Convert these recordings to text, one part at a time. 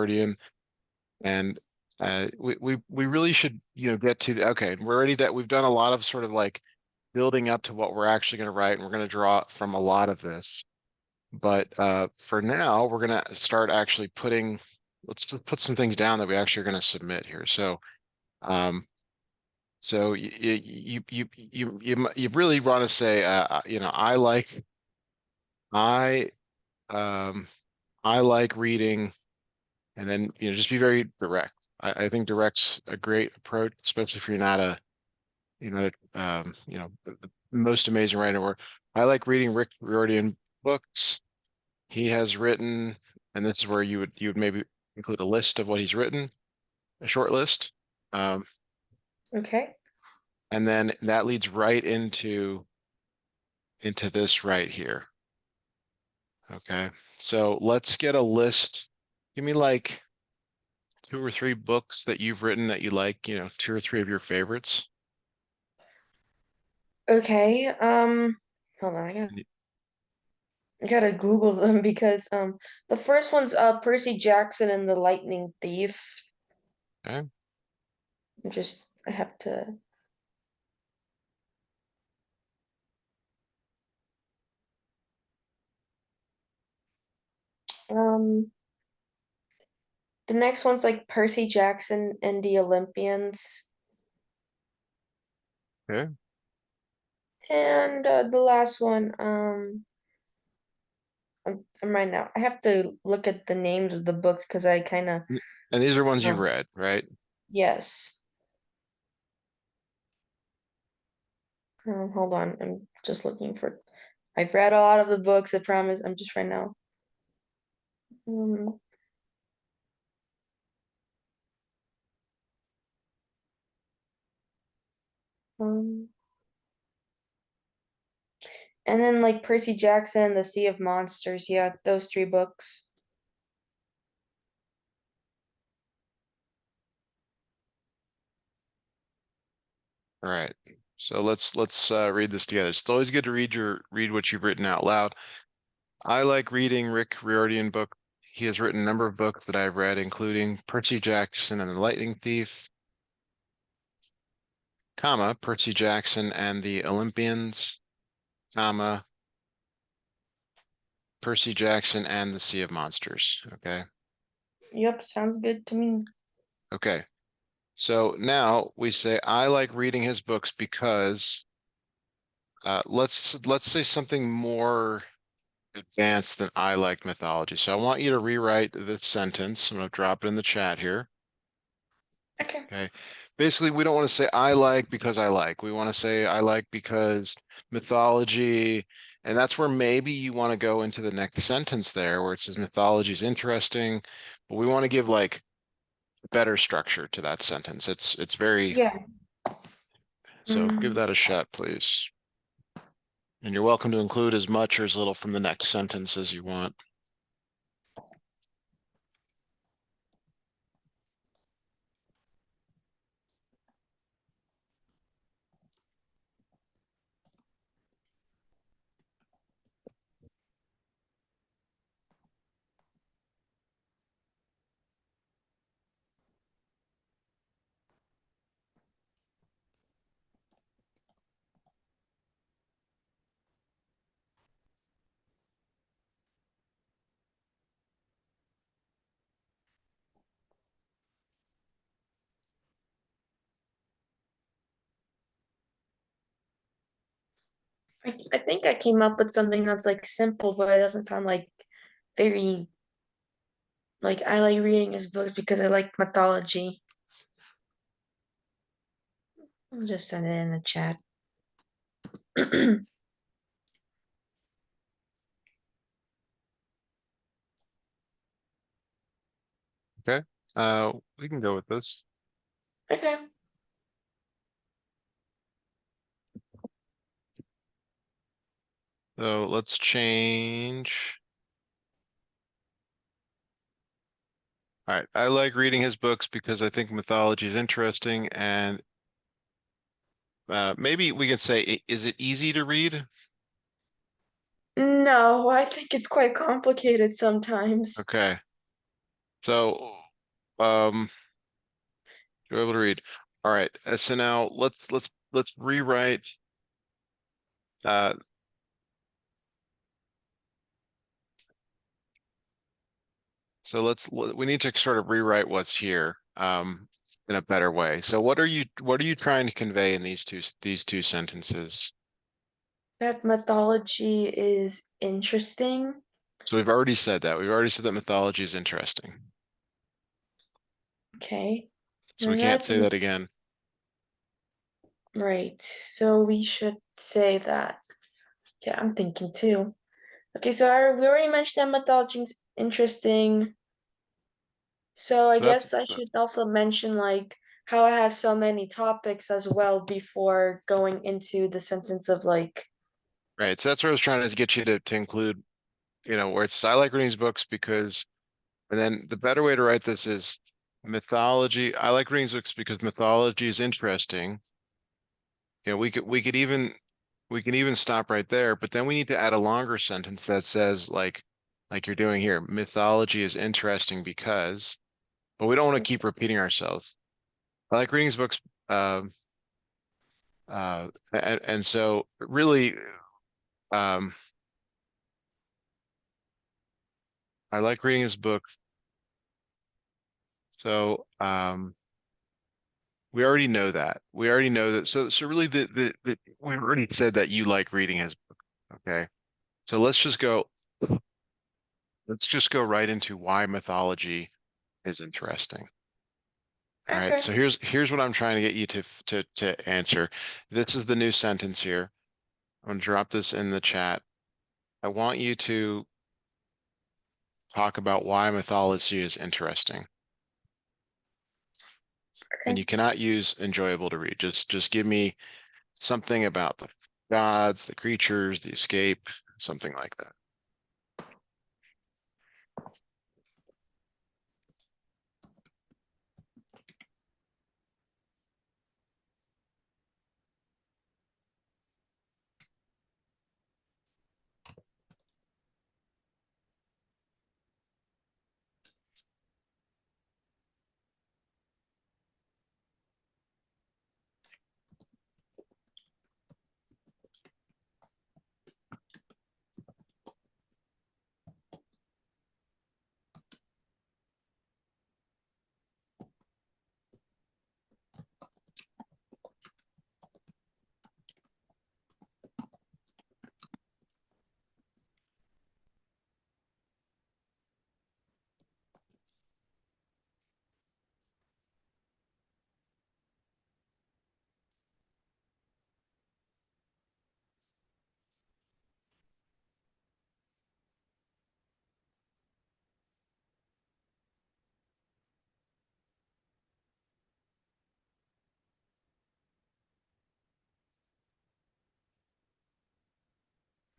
Freudian, and we really should get to okay. We're already that we've done a lot of sort of like building up to what we're actually going to write, and we're going to draw from a lot of this. But for now, we're going to start actually let's just put some things down that we actually are going to submit here. Um, so you really want to say, I um, I like reading, and then just be very direct. I think direct's a great approach, especially if you're not the most amazing writer. Where I like reading Rick Riordan books. He has written, and this is where you would maybe include a list of what he's written, a short list, um, Okay. and then that leads right into this right here. Okay, so let's get a list. Give me like 2 or 3 books that you've written that you like, 2 or 3 of your favorites. Okay. Hold on, I gotta Google them because the first one's Percy Jackson and the Lightning Thief. Okay. I have to um the next one's like Percy Jackson and the Olympians. Okay. And the last one, I'm right now. I have to look at the names of the books because I kind of And these are ones you've um read, right? yes. Hold on, I'm just looking for. I've read a lot of the books. I promise. I'm just right now. Um, um, and then like Percy Jackson, The Sea of Monsters. Yeah, those 3 books. All right. So let's read this together. It's always good to read what you've written out loud. I like reading Rick Riordan book. He has written a number of books that I've read, including Percy Jackson and the Lightning Thief, comma, Percy Jackson and the Olympians, comma, Percy Jackson and the Sea of Monsters. Okay. Yep, sounds good to me. Okay. So now we say I like reading his books because let's say something more advanced than I like mythology. So I want you to rewrite this sentence. I'm going to drop it in the chat here. Okay. Okay. Basically, we don't want to say I like because I like. We want to say I like because mythology, and that's where maybe you want to go into the next sentence there where it says mythology is interesting, but we want to give like better structure to that sentence. It's very, Yeah. so give Mm, that a shot, please. And you're welcome to include as much or as little from the next sentence as you want. I think I came up with something that's like simple, but it doesn't sound like very like I like reading his books because I like mythology. I'll just send it in the chat. Okay. We can go with this. Okay. So let's change. All right. I like reading his books because I think mythology is interesting, and maybe we can say, is it easy to read? No, I think it's quite complicated sometimes. Okay. So, um, you're able to read. All right. So now let's rewrite. Uh, so we need to sort of rewrite what's here, in a better way. So what are you trying to convey in these two sentences? That mythology is interesting. So we've already said that. We've already said that mythology is interesting. Okay. So we And can't that's say that again. right. So we should say that. Yeah, I'm thinking too. Okay, so we already mentioned that mythology is interesting. So I So that's guess I should also mention like how I have so many topics as well before going into the sentence of like, right. So that's what I was trying to get you to include, where it's I like reading these books because, and then the better way to write this is mythology. I like reading these books because mythology is interesting. We can even stop right there, but then we need to add a longer sentence that says like you're doing here, mythology is interesting because, but we don't want to keep repeating ourselves. I like reading these books, and so really, um, I like reading his book. So we already know that. We already know that. So really, we already said that you like reading his book. Okay. So let's just go right into why mythology is interesting. All right. okay, So here's what I'm trying to get you to answer. This is the new sentence here. I'm gonna drop this in the chat. I want you to talk about why mythology is interesting. And okay. you cannot use enjoyable to read. Just give me something about the gods, the creatures, the escape, something like that.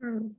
Hmm.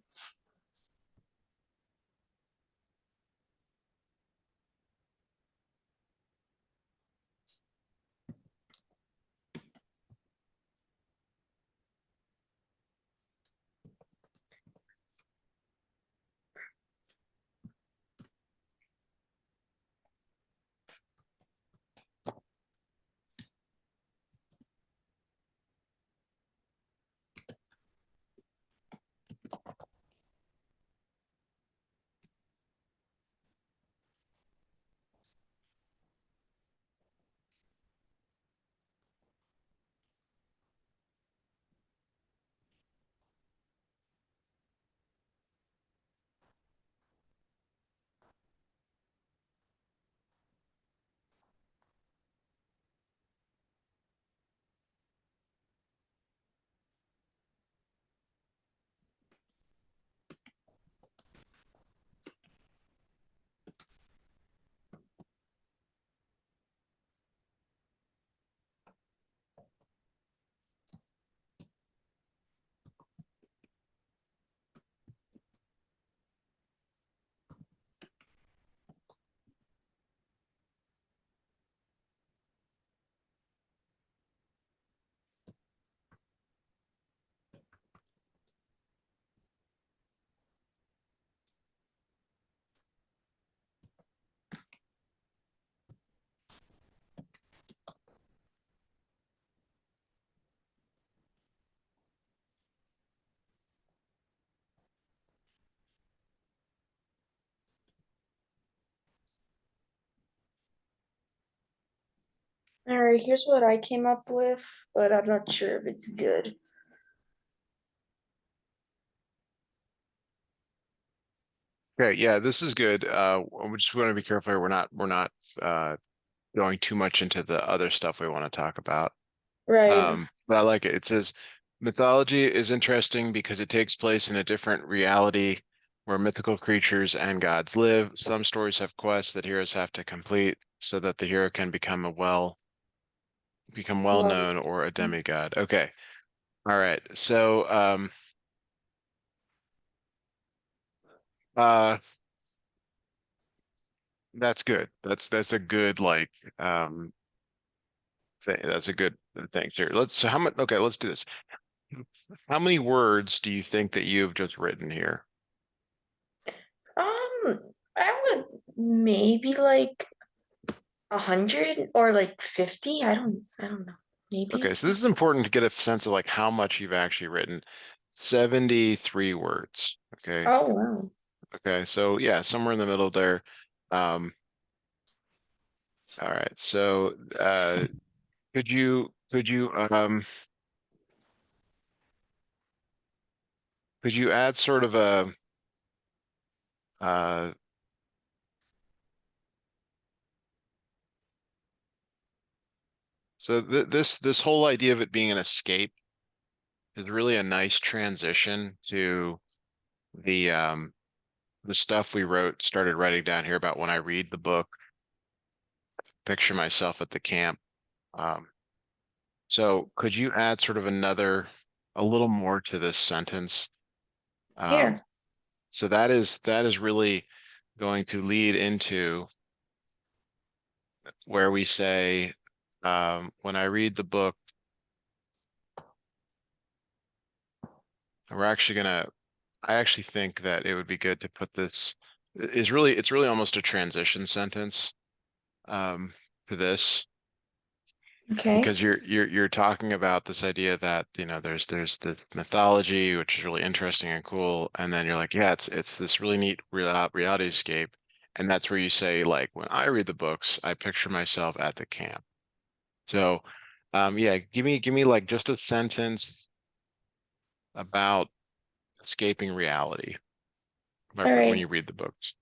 All right, here's what I came up with, but I'm not sure if it's good. Okay, yeah, this is good. We just want to be careful here. We're not going too much into the other stuff we want to talk about. Right. But I like it. It says mythology is interesting because it takes place in a different reality where mythical creatures and gods live. Some stories have quests that heroes have to complete so that the hero can become well Well, known or a demigod. Okay. All right. So uh that's good. That's a good like thing. That's a good thing. Here. So how much okay, let's do this. How many words do you think that you've just written here? I would maybe like 100 or like 50. I don't know. Okay, Maybe. so this is important to get a sense of like how much you've actually written. 73 words. Okay. Oh, wow. Okay. So yeah, somewhere in the middle there. Um, all right. So could you add sort of a uh so this whole idea of it being an escape is really a nice transition to the stuff we started writing down here about when I read the book, picture myself at the camp. Um, so could you add sort of a little more to this sentence? Um, Here. so that is really going to lead into where we say, when I read the book, we're actually gonna, I actually think that it would be good to put this it's really almost a transition sentence to this. Okay. Because you're talking about this idea that, you know, there's the mythology, which is really interesting and cool, and then you're like, yeah, it's this really neat reality escape, and that's where you say, like, when I read the books, I picture myself at the camp. So, yeah, give me like just a sentence about escaping reality All when right. you read the books.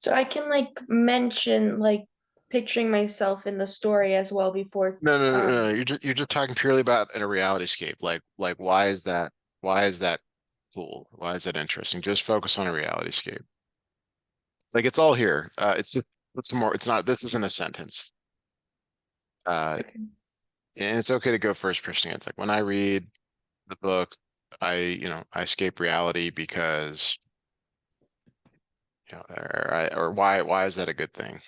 So I can like mention like picturing myself in the story as well before No. You're just talking purely about in a reality escape. Like why is that cool? Why is that interesting? Just focus on a reality escape. Like it's all here. It's just it's more. It's not. This isn't a sentence. Uh, Okay. and it's okay to go first person. It's like when I read the book, I escape reality because or why is that a good thing?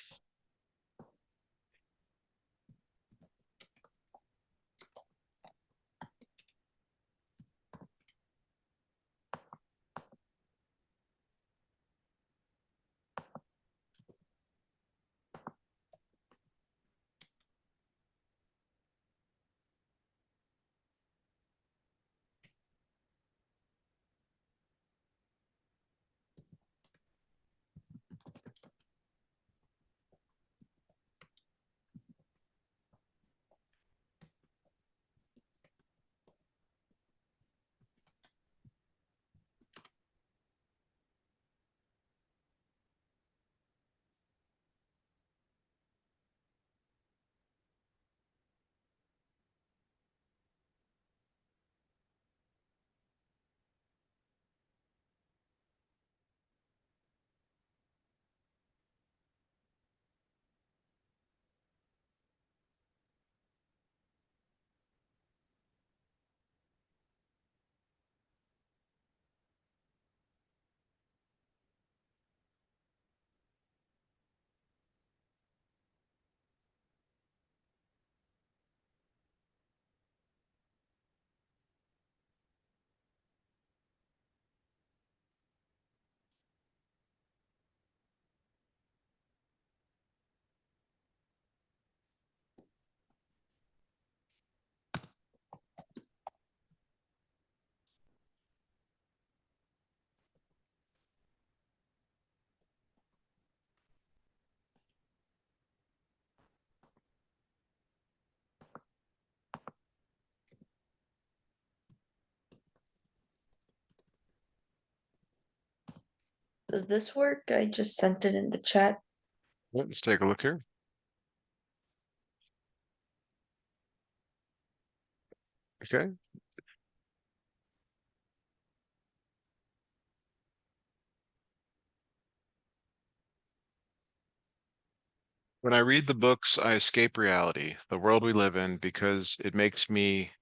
Does this work? I just sent it in the chat. Let's take a look here. Okay. When I read the books, I escape reality, the world we live in, because it makes me.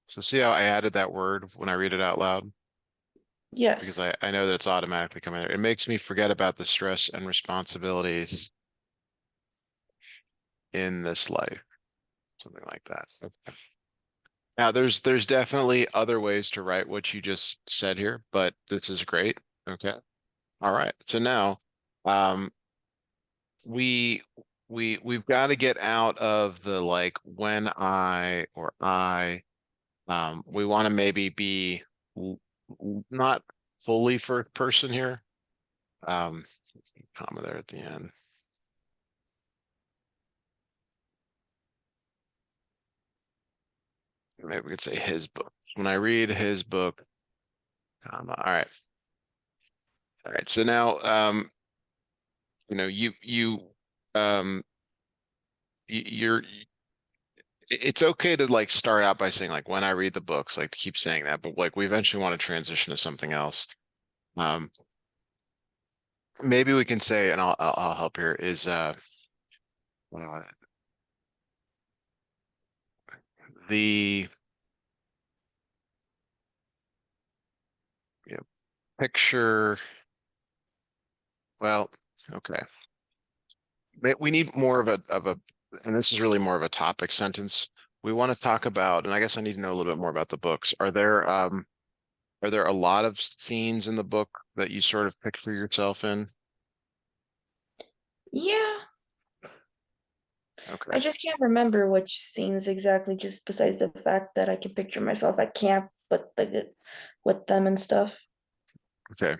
So see how I added that word when I read it out loud? Because Yes. I know that it's automatically coming there. It makes me forget about the stress and responsibilities in this life, something like that. Okay. Now, there's definitely other ways to write what you just said here, but this is great. Okay. All right. So now, um, we we've got to get out of the like when I or I. We want to maybe be not fully first person here. Um, Comma there at the end. Maybe we could say his book. When I read his book, comma. All right. All right. So now, um, you're, it's okay to like start out by saying like when I read the books, like to keep saying that, but like we eventually want to transition to something else. Um, Maybe we can say, and I'll help here, is uh, the you know, picture. Well, okay. We need more of a, and this is really more of a topic sentence. We want to talk about, and I guess I need to know a little bit more about the books. Are there a lot of scenes in the book that you sort of picture yourself in? Yeah. Okay. I just can't remember which scenes exactly, just besides the fact that I can picture myself at camp with them and stuff. Okay.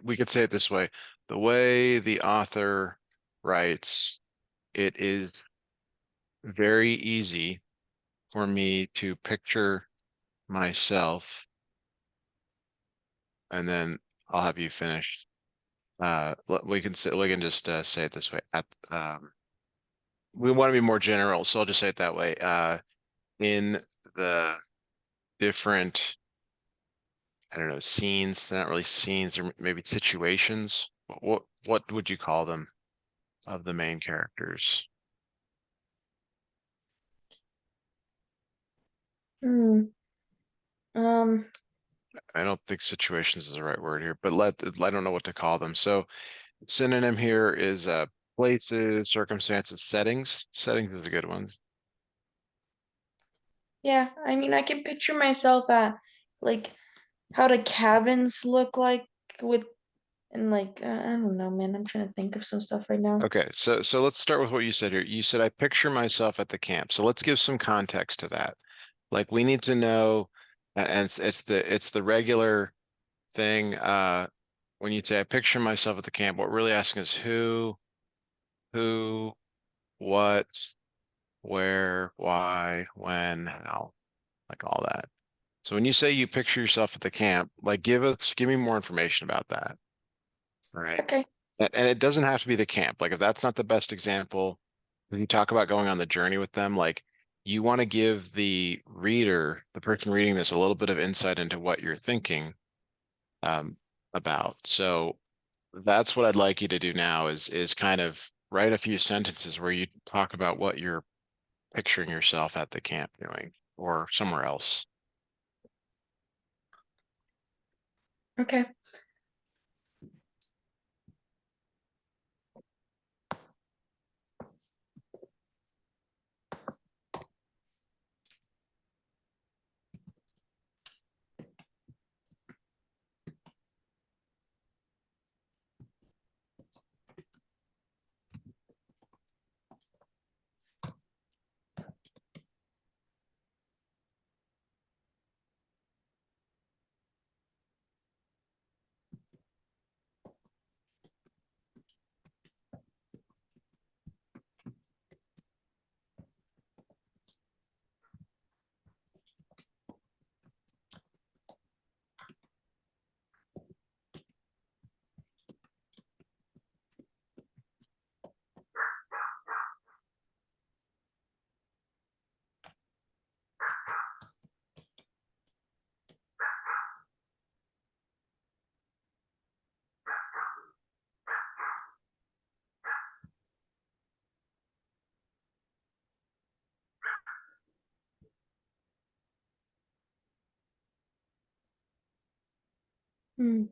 We could say it this way. The way the author writes, it is very easy for me to picture myself, and then I'll have you finish. We can just say it this way. We want to be more general, so I'll just say it that way. In the different, I don't know, scenes, they're not really scenes, or maybe situations. What would you call them of the main characters? Hmm. Um, I don't think situations is the right word here, but I don't know what to call them. So synonym here is places, circumstances, settings. Settings is a good one. yeah, I mean, I can picture myself at like how the cabins look like with and like I don't know, man. I'm trying to think of some stuff right now. Okay, so let's start with what you said here. You said I picture myself at the camp. So let's give some context to that. Like we need to know, and it's the regular thing. When you say I picture myself at the camp, what we're really asking is who, what, where, why, when, how, like all that. So when you say you picture yourself at the camp, like give me more information about that. Right. Okay. And it doesn't have to be the camp. Like if that's not the best example, if you talk about going on the journey with them, like you want to give the reader, the person reading this, a little bit of insight into what you're thinking um, about. So that's what I'd like you to do now is kind of write a few sentences where you talk about what you're picturing yourself at the camp doing or somewhere else. Okay. Hmm.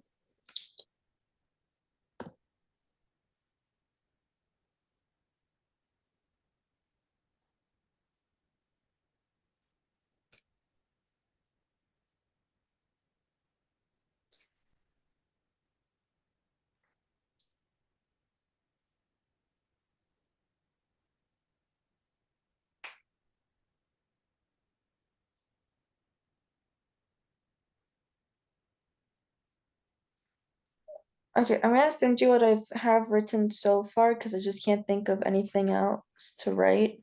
Okay, I'm gonna send you what I've have written so far because I just can't think of anything else to write.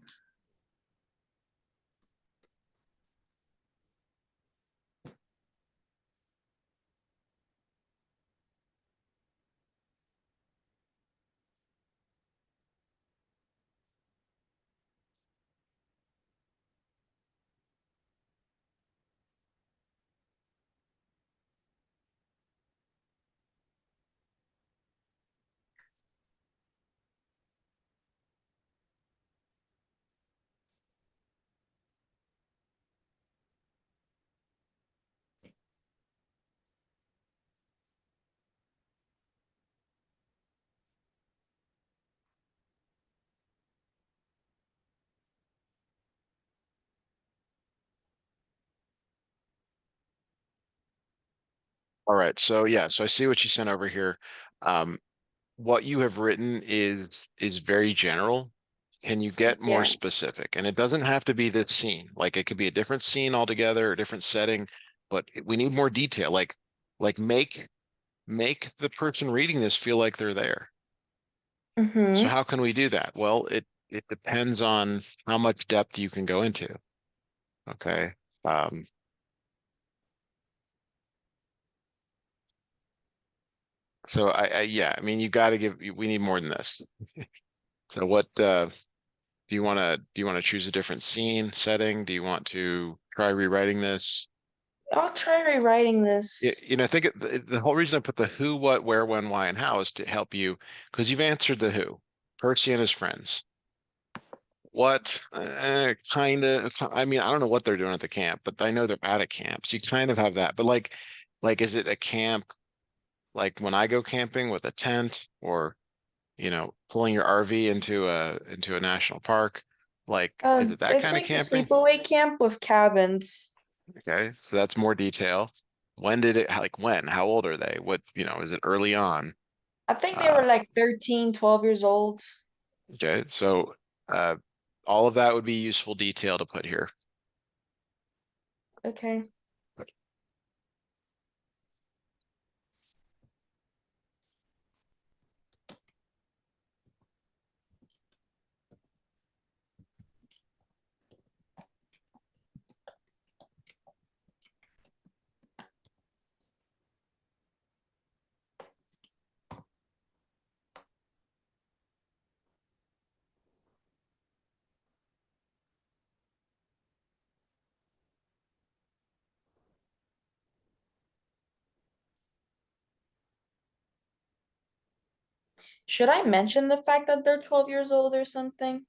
All right. So yeah, so I see what you sent over here. Um, what you have written is very general. Can you get more Yeah. specific? And it doesn't have to be this scene. Like it could be a different scene altogether, a different setting, but we need more detail. Like make the person reading this feel like they're there. So Mm-hmm. how can we do that? Well, it depends on how much depth you can go into. Okay. Um, so yeah, I mean you got to we need more than this. So what do you want to choose a different scene setting? Do you want to try rewriting this? I'll try rewriting this. I think the whole reason I put the who, what, where, when, why, and how is to help you because you've answered the who, Percy and his friends. What, kind of, I mean, I don't know what they're doing at the camp, but I know they're at a camp. So you kind of have that. But is it a camp like when I go camping with a tent or, pulling your RV into a national park? Like, is it that It's kind of like a camping? sleepaway camp with cabins. Okay, so that's more detail. When did it, like when? How old are they? What, is it early on? I think they Uh, were like 13, 12 years old. okay, so uh, all of that would be useful detail to put here. Okay. Should I mention the fact that they're 12 years old or something?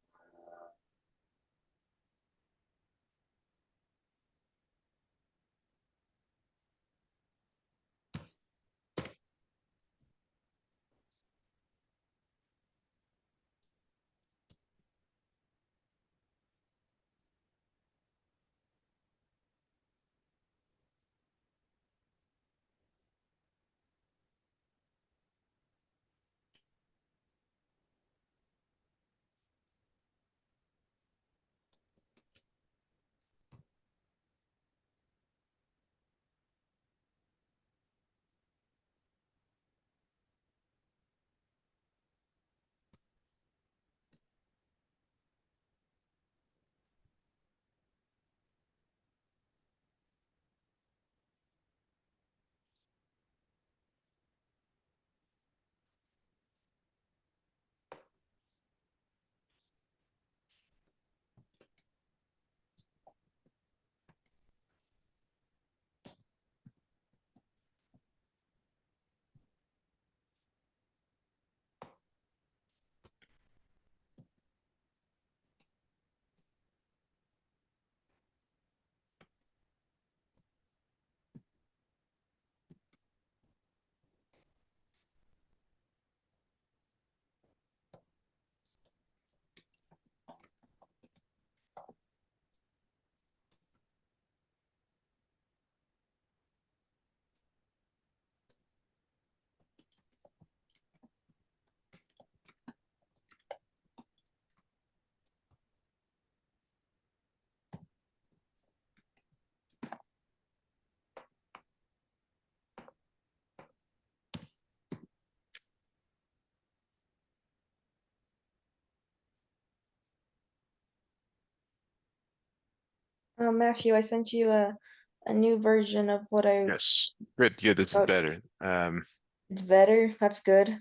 Matthew, I sent you a new version of what I Yes. Good. Yeah, this is wrote. better. It's better. That's good.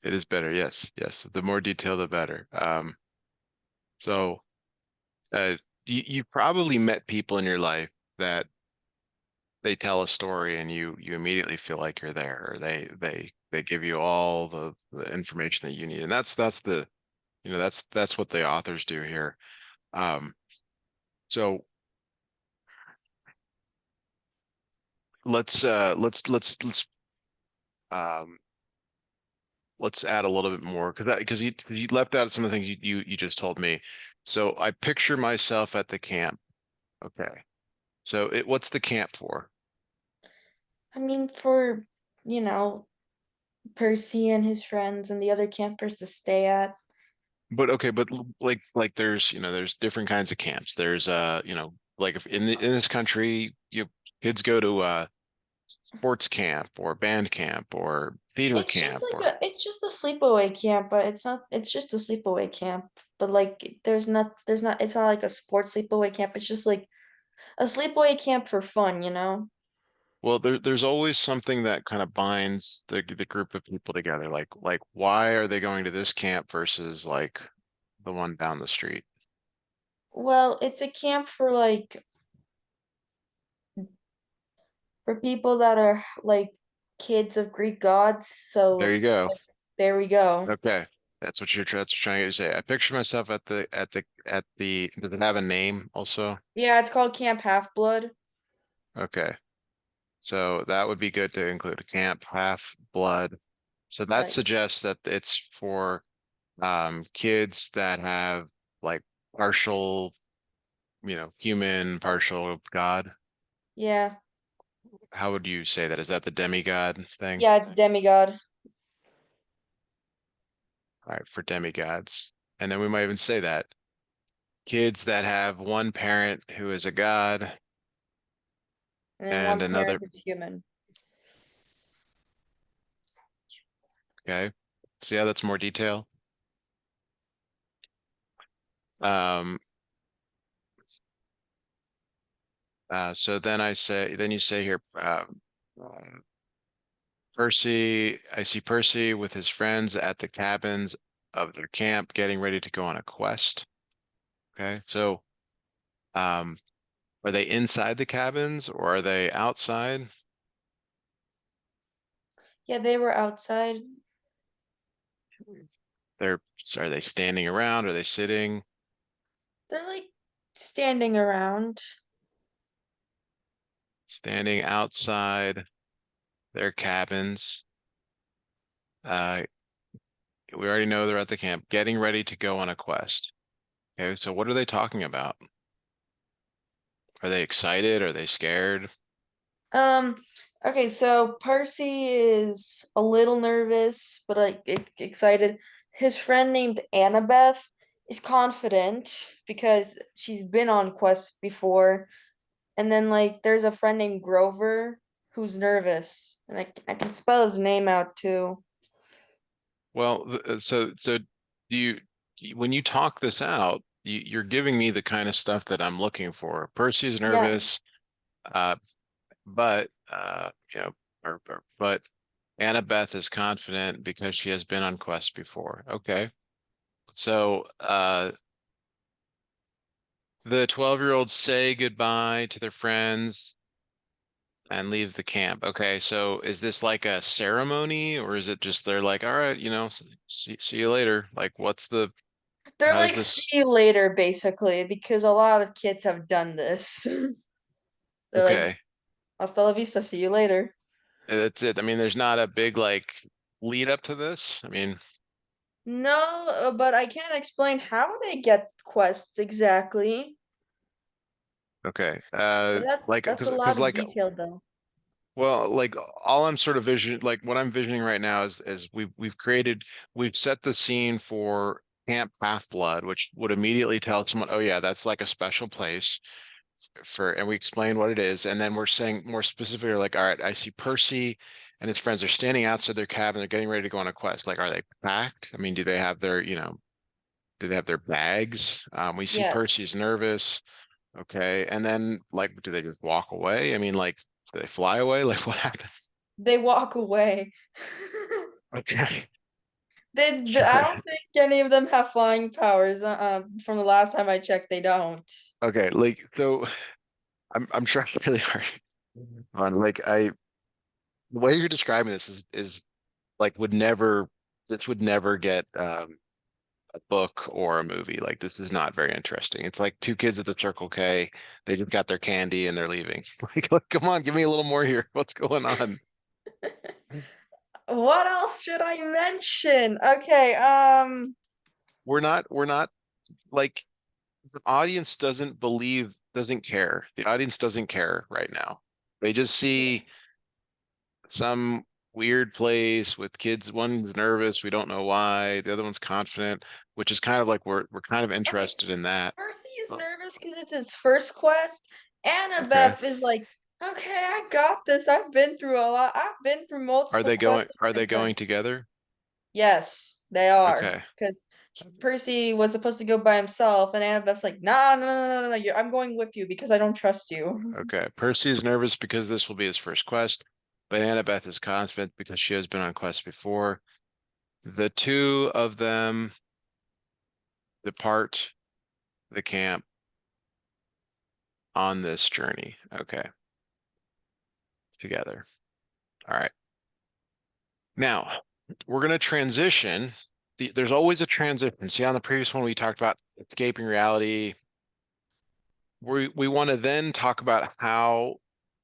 It is better. Yes. Yes. The more detail, the better. So, uh, you probably met people in your life that they tell a story and you immediately feel like you're there, or they give you all the information that you need. And that's the, that's what the authors do here. Um, so um let's add a little bit more because you left out some of the things you just told me. So I picture myself at the camp. Okay. So what's the camp for? I mean, for, you know, Percy and his friends and the other campers to stay at. But okay, but like there's, there's different kinds of camps. There's like if in this country, kids go to sports camp or band camp or theater It's just camp like or it's just a sleepaway camp, but it's not it's just a sleepaway camp. But like there's not it's not like a sports sleepaway camp. It's just like a sleepaway camp for fun, you know? well, there's always something that kind of binds the group of people together. Like why are they going to this camp versus like the one down the street? Well, it's a camp for people that are like kids of Greek gods. There So you go. like, there we go. Okay. That's what you're trying to say. I picture myself does it have a name also? Yeah, it's called Camp Half-Blood. Okay. So that would be good to include Camp Half Blood. So that Like, suggests that it's for kids that have like partial, human, partial God. yeah. How would you say that? Is that the demigod thing? Yeah, it's demigod. All right, for demigods. And then we might even say that kids that have one parent who is a god And then and one another, parent is human. okay. So yeah, that's more detail. Um, so then you say here, I see Percy with his friends at the cabins of their camp getting ready to go on a quest. Okay. So, um, are they inside the cabins or are they outside? Yeah, they were outside. They're, are they standing around? Are they sitting? They're like standing around. Standing outside their cabins. Uh, we already know they're at the camp, getting ready to go on a quest. Okay, so what are they talking about? Are they excited? Are they scared? Um, okay, so Percy is a little nervous, but like excited. His friend named Annabeth is confident because she's been on quests before. And then like there's a friend named Grover who's nervous. And I can spell his name out too. Well, so when you talk this out, you're giving me the kind of stuff that I'm looking for. Percy's Yeah. nervous, uh, but but Annabeth is confident because she has been on quests before. Okay. So the 12-year-olds say goodbye to their friends and leave the camp. Okay, so is this like a ceremony or is it just they're like, all right, see you later. Like They're how does like see this you later basically because a lot of kids have done this. They're like okay. hasta la vista, see you later. That's it. I mean, there's not a big like lead up to this. I mean, No, but I can't explain how they get quests exactly. okay. Like That's a lot because of like detail though. well, like all I'm sort of like what I'm visioning right now is we've set the scene for Camp Half-Blood, which would immediately tell someone, oh yeah, that's like a special place and we explain what it is, and then we're saying more specifically like, all right, I see Percy and his friends are standing outside their cabin, they're getting ready to go on a quest. Like, are they packed? I mean, do they have their, do they have their bags? We see Yes. Percy's nervous. Okay. And then like, do they just walk away? I mean, like, do they fly away? Like what happens? They walk away. Okay. I Sure. don't think any of them have flying powers. From the last time I checked, they don't. Okay. Like, so I'm trying really hard on like the way you're describing this is like would never this would never get a book or a movie. Like this is not very interesting. It's like two kids at the Circle K. They just got their candy and they're leaving. Like, come on, give me a little more here. What's going on? What else should I mention? Okay, We're not like the audience doesn't care. The audience doesn't care right now. They just see some weird place with kids. One's nervous, we don't know why. The other one's confident, which is kind of like we're kind of okay. interested in that. Percy is Oh, nervous because it's his first quest. okay. Annabeth is like, okay, I got this. I've been through a lot. I've been through multiple quests with Are my they going friends. together? Yes, they are. Okay. Because Percy was supposed to go by himself, and Annabeth's like, nah, no, no, no, no, no, I'm going with you because I don't trust you. Okay. Percy is nervous because this will be his first quest, but Annabeth is confident because she has been on quests before. The two of them depart the camp on this journey. Okay. Together. All right. Now, we're going to transition. There's always a transition. See, on the previous one, we talked about escaping reality. We want to then talk about how,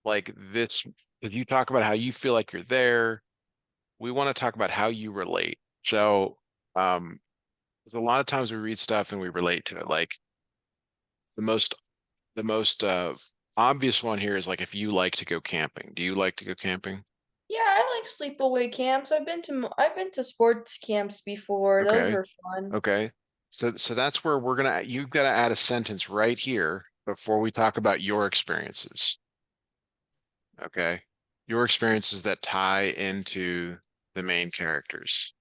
like this, if you talk about how you feel like you're there, we want to talk about how you relate. So, um, there's a lot of times we read stuff and we relate to it. Like the most, the most obvious one here is like if you like to go camping. Do you like to go camping? Yeah, I like sleepaway camps. I've been to sports camps before. Those Okay. were fun. Okay. So that's where you've got to add a sentence right here before we talk about your experiences. Okay. Your experiences that tie into the main characters.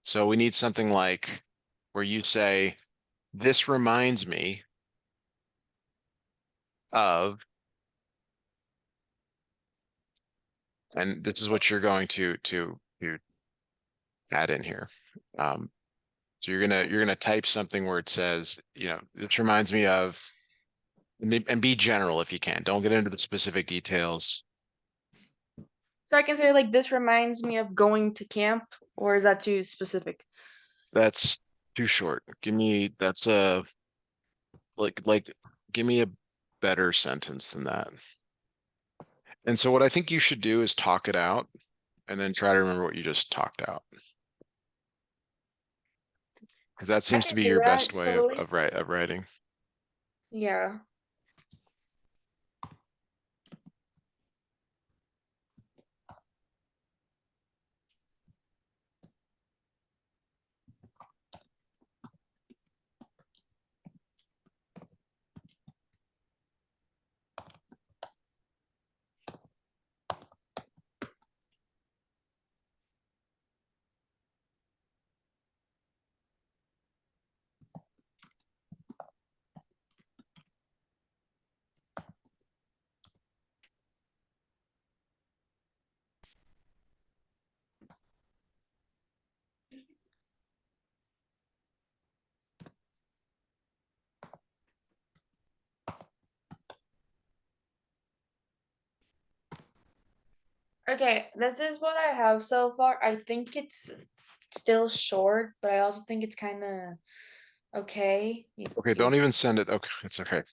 So we need something like where you say, this reminds me of, and this is what you're going to add in here. Um, so you're gonna type something where it says, this reminds me of, and be general if you can. Don't get into the specific details. So I can say like this reminds me of going to camp, or is that too specific? That's too short. That's a like give me a better sentence than that. And so what I think you should do is talk it out and then try to remember what you just talked out. Because that I seems to can be do your best that way totally. of writing. Yeah. Okay, this is what I have so far. I think it's still short, but I also think it's kind of okay. Okay, don't even send it. Okay, it's okay.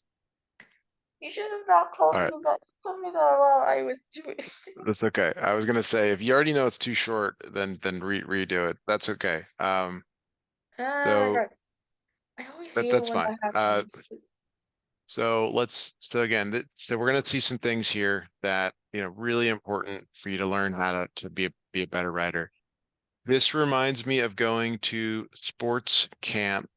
You should have not All told right, me that. Told me that while I was doing. that's okay. I was gonna say if you already know it's too short, then redo it. That's okay. Oh my So God, I always hate it that's when fine. that happens. So again, so we're gonna see some things here that really important for you to learn how to be a better writer. This reminds me of going to sports camps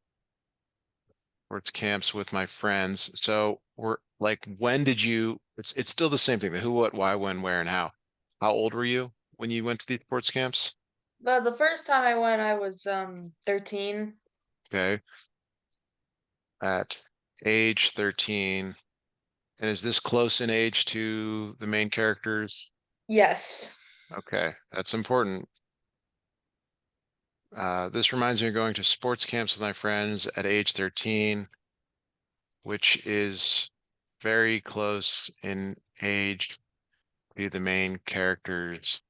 with my friends. So we're like, when did you? It's still the same thing. The who, what, why, when, where, and how. How old were you when you went to these sports camps? The first time I went, I was 13. Okay, at age 13. And is this close in age to the main characters? Yes. Okay, that's important. This reminds me of going to sports camps with my friends at age 13, which is very close in age to the main characters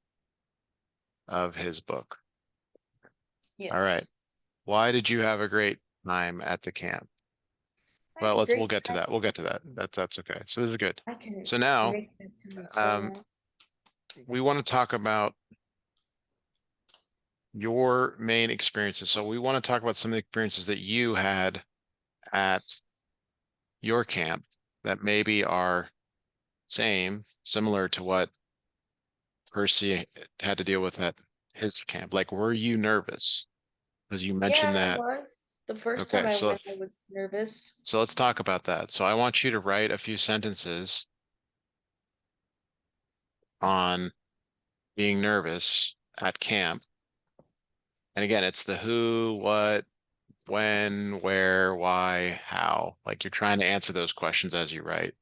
of his book. All right. Yes. Why did you have a great time at the camp? I Well, had a we'll great get to time. that. We'll get to that. That's okay. So this is good. I can So now, break this down so um, long. we want to talk about your main experiences. So we want to talk about some of the experiences that you had at your camp that maybe are similar to what Percy had to deal with at his camp. Like, were you nervous? Because you Yeah, mentioned I that. was. The first time Okay, I so went, I was nervous. so let's talk about that. So I want you to write a few sentences on being nervous at camp. And again, it's the who, what, when, where, why, how. Like you're trying to answer those questions as you write.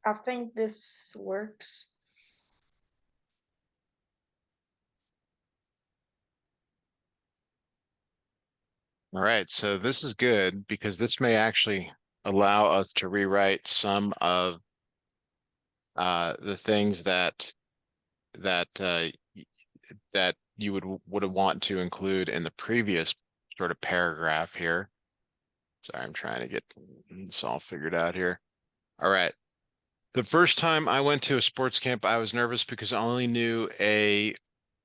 I think this works. All right, so this is good because this may actually allow us to rewrite some of the things that that you would want to include in the previous sort of paragraph here. Sorry, I'm trying to get this all figured out here. All right. The first time I went to a sports camp, I was nervous because I only knew a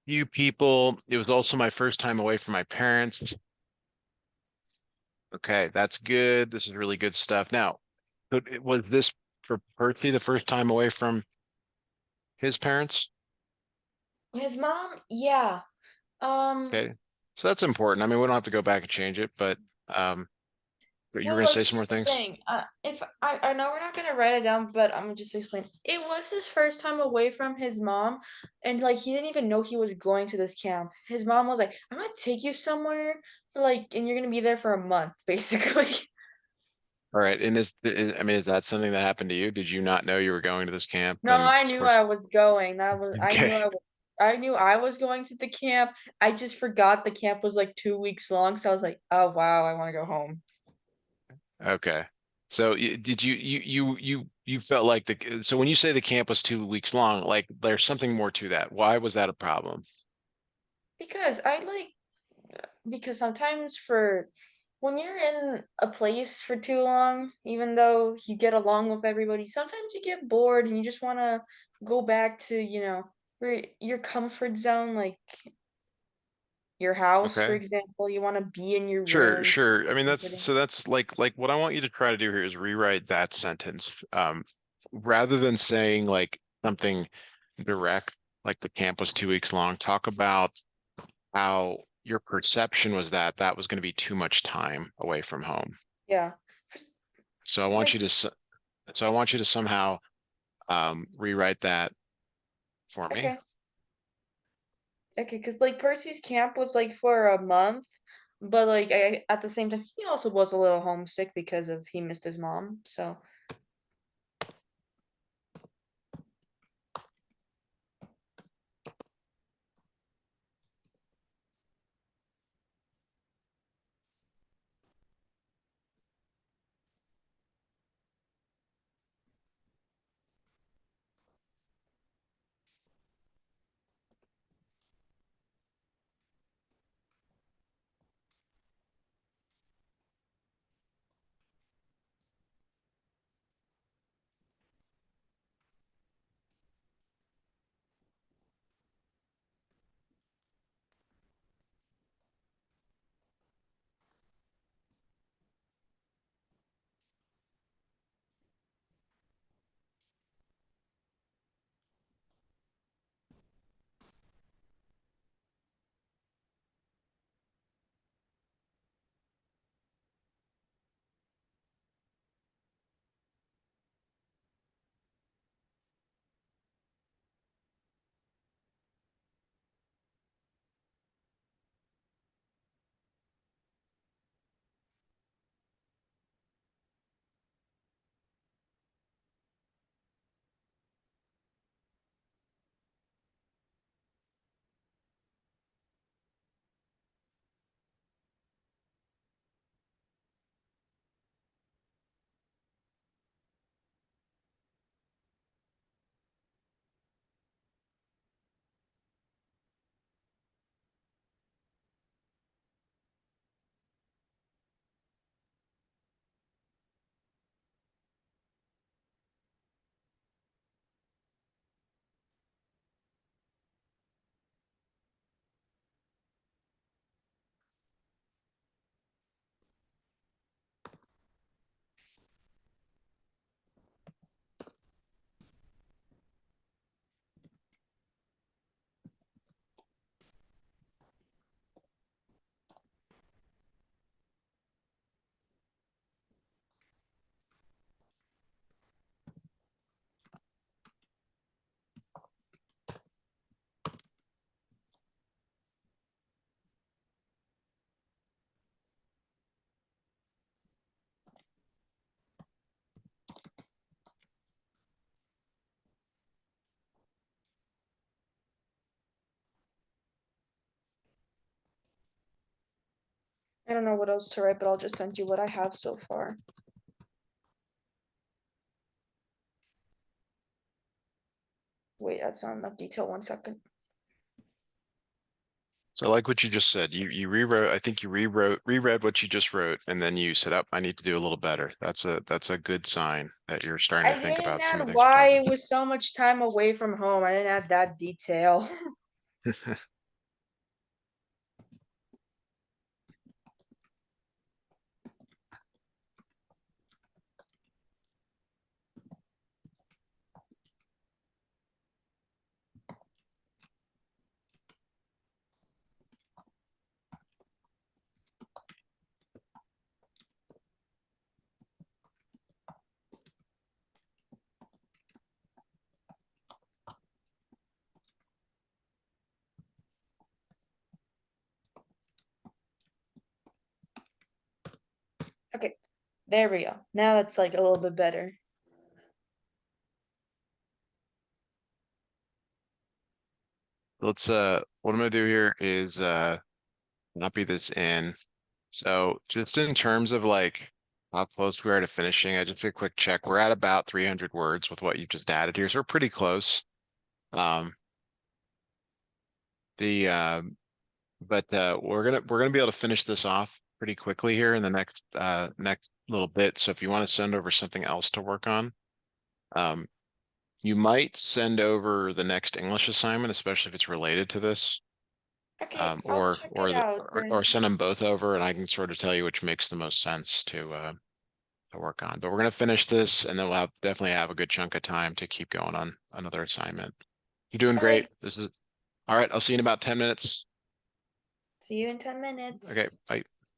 few people. It was also my first time away from my parents. Okay, that's good. This is really good stuff. Now, was this for Percy the first time away from his parents? His mom, yeah. Um, Okay, so that's important. I mean, we don't have to go back and change it, um, but you were well, going to say look, some more here's the things. thing. If I know we're not gonna write it down, but I'm gonna just explain. It was his first time away from his mom, and like he didn't even know he was going to this camp. His mom was like, "I'm gonna take you somewhere for like, and you're gonna be there for a month, basically." All right, and I mean, is that something that happened to you? Did you not know you were going to this camp No, and I knew sports? I was going. Okay, I knew I was going to the camp. I just forgot the camp was like 2 weeks long, so I was like, "Oh wow, I want to go home." okay. So did you felt like so when you say the camp was 2 weeks long, like there's something more to that. Why was that a problem? Because I like because sometimes for when you're in a place for too long, even though you get along with everybody, sometimes you get bored and you just want to go back to, your comfort zone. Like your house, for Okay. example. You want to be in your Sure, room. sure. I mean, that's Comforting. so that's like what I want you to try to do here is rewrite that sentence. Rather than saying like something direct, like the camp was 2 weeks long, talk about how your perception was that that was going to be too much time away from home. Yeah. First, So I want like you to so I want you to somehow rewrite that for me. okay. Okay, because like Percy's camp was like for a month, but like at the same time he also was a little homesick because of he missed his mom. So I don't know what else to write, but I'll just send you what I have so far. Wait, that's not enough detail. 1 second. So I like what you just said. You rewrote, I think you reread what you just wrote, and then you said, up, I need to do a little better. That's a good sign that you're starting I to think didn't about some of add the things why you're it was so much time away from home. I didn't add that detail. talking. Okay, there we go. Now that's like a little bit better. Let's what I'm gonna do here is copy this in. So just in terms of like how close we are to finishing, I just did a quick check. We're at about 300 words with what you just added here, so we're pretty close. Um, the but we're gonna be able to finish this off pretty quickly here in the next little bit. So if you want to send over something else to work on, um, you might send over the next English assignment, especially if it's related to this. Okay, I'll or check it or the out or then. send them both over, and I can sort of tell you which makes the most sense to work on. But we're gonna finish this, and then we'll have definitely have a good chunk of time to keep going on another assignment. You're doing great. Okay, This is all right. I'll see you in about 10 minutes. see you in 10 Okay, minutes. bye.